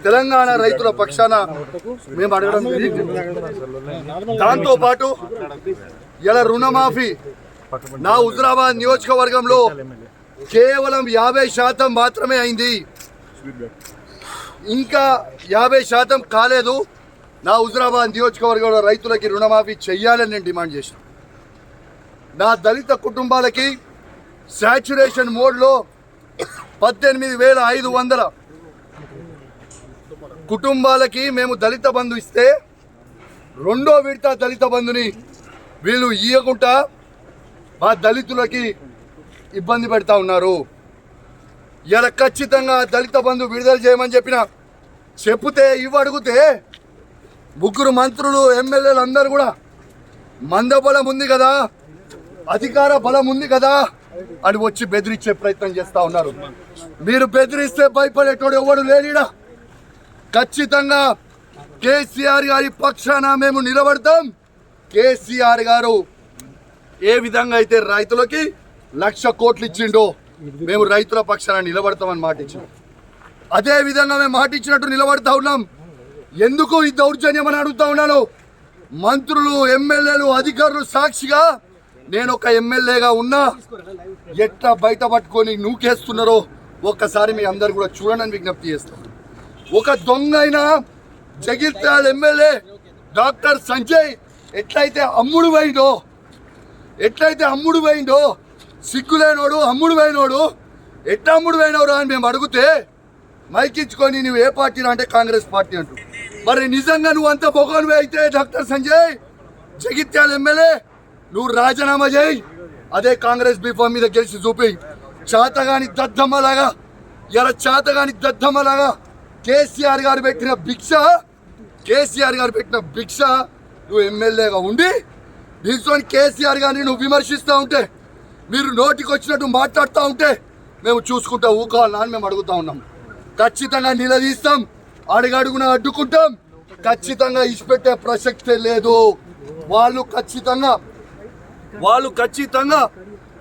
తెలంగాణ రైతుల పక్షాన మేము అడగడం జరిగింది. దాంతోపాటు ఇలా రుణమాఫీ నా హుజురాబాద్ నియోజకవర్గంలో కేవలం 50% మాత్రమే అయింది, ఇంకా 50% కాలేదు. నా హుజురాబాద్ నియోజకవర్గంలో రైతులకి రుణమాఫీ చెయ్యాలని నేను డిమాండ్ చేశాను. నా దళిత కుటుంబాలకి శాచ్యురేషన్ మోడ్లో 18,500 కుటుంబాలకి మేము దళిత బంధు ఇస్తే రెండో విడత దళిత బంధుని వీళ్ళు ఇవ్వకుండా మా దళితులకి ఇబ్బంది పెడతా ఉన్నారు. ఇలా ఖచ్చితంగా దళిత బంధు విడుదల చేయమని చెప్తే అడిగితే ముగ్గురు మంత్రులు ఎమ్మెల్యేలు అందరూ కూడా మందబలం ఉంది కదా, అధికార బలం ఉంది కదా అని వచ్చి బెదిరించే ప్రయత్నం చేస్తూ ఉన్నారు. మీరు బెదిరిస్తే భయపడేటోడు ఎవడు లేనిడా. ఖచ్చితంగా కేసీఆర్ గారి పక్షాన మేము నిలబడతాం. కేసీఆర్ గారు ఏ విధంగా అయితే రైతులకి 1,00,000 కోట్లు ఇచ్చిండో మేము రైతుల పక్షాన నిలబడతామని మాట ఇచ్చినాం. అదే విధంగా మేము మాట ఇచ్చినట్టు నిలబడతా ఉన్నాం. ఎందుకు ఈ దౌర్జన్యం అని అడుగుతా ఉన్నాను. మంత్రులు, ఎమ్మెల్యేలు, అధికారులు సాక్షిగా నేను ఒక ఎమ్మెల్యేగా ఉన్నా ఎట్లా బయట పట్టుకొని నూకేస్తున్నారో ఒక్కసారి మీ అందరు కూడా చూడండి విజ్ఞప్తి చేస్తాం. ఒక దొంగ అయిన జగిత్యాల ఎమ్మెల్యే డాక్టర్ సంజయ్ ఎట్లయితే అమ్ముడు పోయిండో సిగ్గులేనోడు అమ్ముడు పోయినోడు ఎట్లా అమ్ముడు పోయినవరు అని మేము అడిగితే మైకించుకొని నువ్వు ఏ పార్టీ అంటే కాంగ్రెస్ పార్టీ అంటూ. మరి నిజంగా నువ్వు అంత బొగోనివే అయితే డాక్టర్ సంజయ్ జగిత్యాల ఎమ్మెల్యే నువ్వు రాజీనామా చేయి, అదే కాంగ్రెస్ బీఫామ్ మీద గెలిచి చూపి. చేతగాని దద్దమ్మలాగా కేసీఆర్ గారు పెట్టిన భిక్ష నువ్వు ఎమ్మెల్యేగా ఉండి నిల్చొని కేసీఆర్ గారిని నువ్వు విమర్శిస్తూ ఉంటే, మీరు నోటికి వచ్చినట్టు మాట్లాడుతూ ఉంటే మేము చూసుకుంటా ఊకోవాలా అని మేము అడుగుతా ఉన్నాం. ఖచ్చితంగా నిలదీస్తాం, అడుగడుగున అడ్డుకుంటాం. ఖచ్చితంగా ఇచ్చిపెట్టే ప్రసక్తే లేదు. వాళ్ళు ఖచ్చితంగా